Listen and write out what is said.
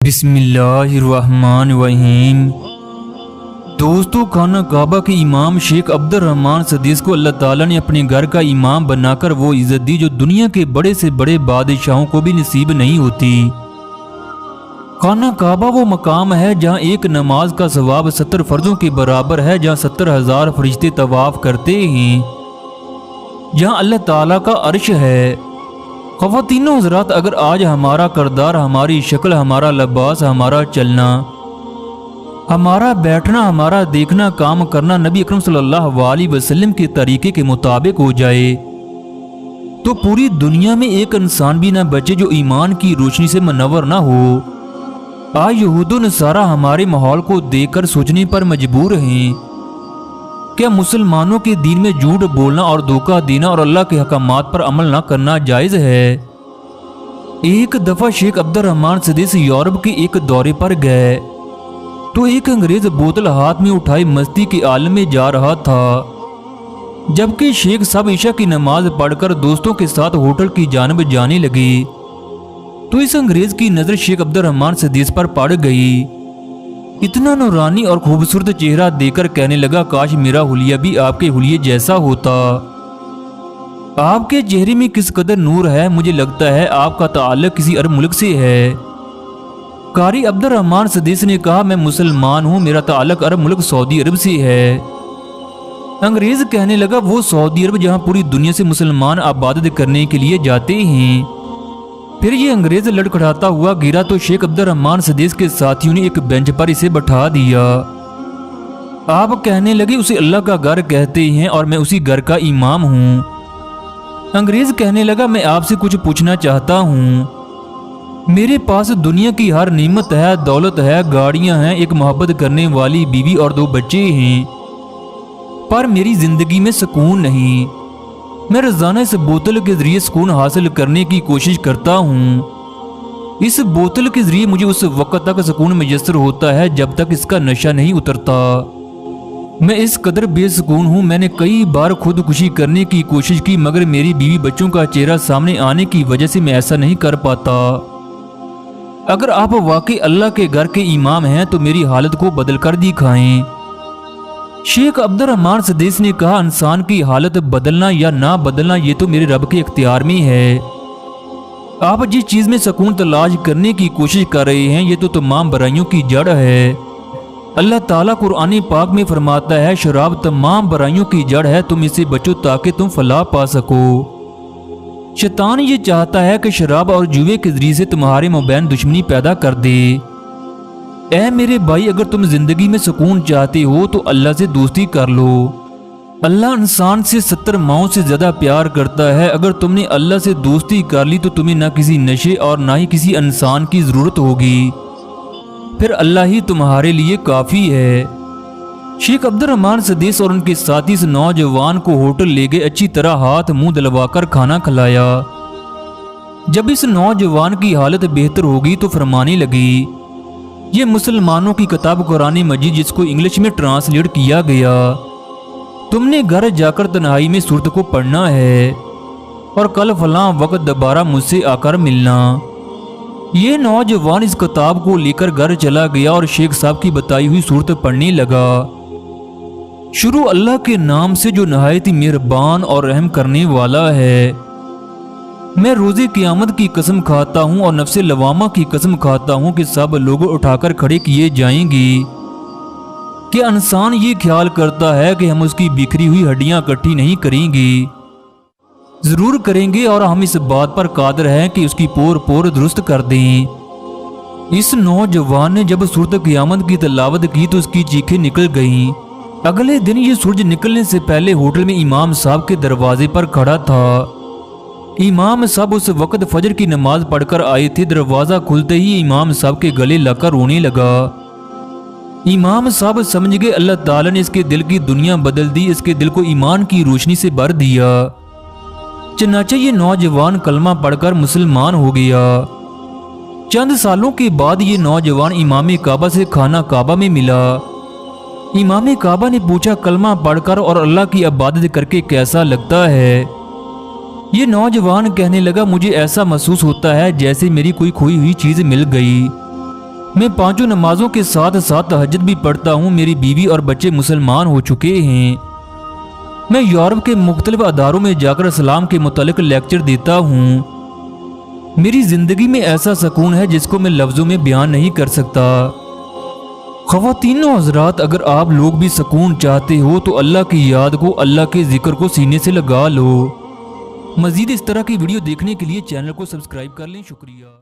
बिस्मिल्लाहिर्रहमानिर्रहीम। दोस्तों, खाना काबा के इमाम शेख अब्दुर्रहमान सदीस को अल्लाह ताला ने अपने घर का इमाम बनाकर वो इज्जत दी जो दुनिया के बड़े से बड़े बादशाहों को भी नसीब नहीं होती। खाना काबा वो मकाम है जहाँ एक नमाज का सवाब 70 फर्जों के बराबर है, जहाँ 70,000 फरिश्ते तवाफ करते हैं, जहाँ अल्लाह ताला का अर्श है। ख़वातीनो हज़रात, अगर आज हमारा किरदार, हमारी शक्ल, हमारा लिबास, हमारा चलना, हमारा बैठना, हमारा देखना, काम करना नबी अकरम सल्लल्लाहु अलैहि वसल्लम के तरीके के मुताबिक हो जाए तो पूरी दुनिया में एक इंसान भी ना बचे जो ईमान की रोशनी से मुनव्वर ना हो। आज यहूद नसारा हमारे माहौल को देखकर सोचने पर मजबूर हैं, क्या मुसलमानों के दीन में झूठ बोलना और धोखा देना और अल्लाह के हकामात पर अमल ना करना जायज़ है? एक दफ़ा शेख अब्दुर्रहमान सदीस यूरोप के एक दौरे पर गए तो एक अंग्रेज बोतल हाथ में उठाई मस्ती के आलम में जा रहा था, जबकि शेख साहब ईशा की नमाज पढ़कर दोस्तों के साथ होटल की जानब जाने लगे तो इस अंग्रेज की नज़र शेख अब्दुर्रहमान सदीस पर पड़ गई। इतना नूरानी और खूबसूरत चेहरा देखकर कहने लगा, काश मेरा हुलिया भी आपके हुलिये जैसा होता। आपके चेहरे में किस कदर नूर है, मुझे लगता है आपका ताल्लुक किसी अरब मुल्क से है। कारी अब्दुर्रहमान सदीस ने कहा, मैं मुसलमान हूँ, मेरा ताल्लुक अरब मुल्क सऊदी अरब से है। अंग्रेज कहने लगा, वो सऊदी अरब जहाँ पूरी दुनिया से मुसलमान इबादत करने के लिए जाते हैं। फिर ये अंग्रेज लड़खड़ाता हुआ गिरा तो शेख अब्दुर्रहमान सदीस के साथियों ने एक बेंच पर इसे बैठा दिया। आप कहने लगे, उसे अल्लाह का घर कहते हैं और मैं उसी घर का इमाम हूँ। अंग्रेज कहने लगा, मैं आपसे कुछ पूछना चाहता हूँ। मेरे पास दुनिया की हर नेमत है, दौलत है, गाड़ियाँ हैं, एक मोहब्बत करने वाली बीवी और 2 बच्चे हैं, पर मेरी जिंदगी में सुकून नहीं। मैं रोजाना इस बोतल के जरिए सुकून हासिल करने की कोशिश करता हूँ। इस बोतल के जरिए मुझे उस वक्त तक सुकून मैसर होता है जब तक इसका नशा नहीं उतरता। मैं इस कदर बेसुकून हूँ, मैंने कई बार खुदकुशी करने की कोशिश की, मगर मेरी बीवी बच्चों का चेहरा सामने आने की वजह से मैं ऐसा नहीं कर पाता। अगर आप वाकई अल्लाह के घर के इमाम हैं तो मेरी हालत को बदल कर दिखाएं। शेख अब्दुर्रहमान सदीस ने कहा, इंसान की हालत बदलना या ना बदलना ये तो मेरे रब के इख्तियार में है। आप जिस चीज़ में सुकून तलाश करने की कोशिश कर रहे हैं ये तो तमाम बुराइयों की जड़ है। अल्लाह ताला कुरान पाक में फरमाता है, शराब तमाम बुराइयों की जड़ है, तुम इससे बचो ताकि तुम फलाह पा सको। शैतान ये चाहता है कि शराब और जुए के जरिए से तुम्हारे मबैन दुश्मनी पैदा कर दे। ऐ मेरे भाई, अगर तुम जिंदगी में सुकून चाहते हो तो अल्लाह से दोस्ती कर लो। अल्लाह इंसान से 70 माओं से ज्यादा प्यार करता है। अगर तुमने अल्लाह से दोस्ती कर ली तो तुम्हें ना किसी नशे और ना ही किसी इंसान की जरूरत होगी, फिर अल्लाह ही तुम्हारे लिए काफी है। शेख अब्दुर्रहमान सदीस और उनके साथी इस नौजवान को होटल ले गए, अच्छी तरह हाथ मुंह दिलवाकर खाना खिलाया। जब इस नौजवान की हालत बेहतर होगी तो फरमाने लगी, ये मुसलमानों की किताब कुरान मजीद जिसको इंग्लिश में ट्रांसलेट किया गया, तुमने घर जाकर तन्हाई में सूरत को पढ़ना है और कल फलां वक्त दोबारा मुझसे आकर मिलना। ये नौजवान इस किताब को लेकर घर चला गया और शेख साहब की बताई हुई सूरत पढ़ने लगा। शुरू अल्लाह के नाम से जो नहायत ही मेहरबान और रहम करने वाला है। मैं रोज़े क़यामत की कसम खाता हूँ और नफ्से लवामा की कसम खाता हूँ कि सब लोग उठाकर खड़े किए जाएंगे। क्या इंसान ये ख्याल करता है कि हम उसकी बिखरी हुई हड्डियाँ इकट्ठी नहीं करेंगे? ज़रूर करेंगे और हम इस बात पर कादिर हैं कि उसकी पोर पोर दुरुस्त कर दें। इस नौजवान ने जब सूरत क़यामत की तिलावत की तो उसकी चीखें निकल गईं। अगले दिन ये सूरज निकलने से पहले होटल में इमाम साहब के दरवाजे पर खड़ा था। इमाम साहब उस वक्त फजर की नमाज पढ़कर आए थे। दरवाज़ा खुलते ही इमाम साहब के गले लगकर रोने लगा। इमाम साहब समझ गए अल्लाह ताला ने इसके दिल की दुनिया बदल दी, इसके दिल को ईमान की रोशनी से भर दिया। चनाचे ये नौजवान कलमा पढ़कर मुसलमान हो गया। चंद सालों के बाद ये नौजवान इमाम काबा से खाना काबा में मिला। इमाम काबा ने पूछा, कलमा पढ़कर और अल्लाह की इबादत करके कैसा लगता है? ये नौजवान कहने लगा, मुझे ऐसा महसूस होता है जैसे मेरी कोई खोई हुई चीज़ मिल गई। میں 5 نمازوں کے ساتھ ساتھ تہجد بھی پڑھتا ہوں۔ میری بیوی اور بچے مسلمان ہو چکے ہیں۔ میں یورپ کے مختلف اداروں میں جا کر اسلام کے متعلق لیکچر دیتا ہوں۔ میری زندگی میں ایسا سکون ہے جس کو میں لفظوں میں بیان نہیں کر سکتا۔ خواتین و حضرات، اگر آپ لوگ بھی سکون چاہتے ہو تو اللہ کی یاد کو، اللہ کے ذکر کو سینے سے لگا لو۔ مزید اس طرح کی ویڈیو دیکھنے کے لیے چینل کو سبسکرائب کر لیں۔ شکریہ۔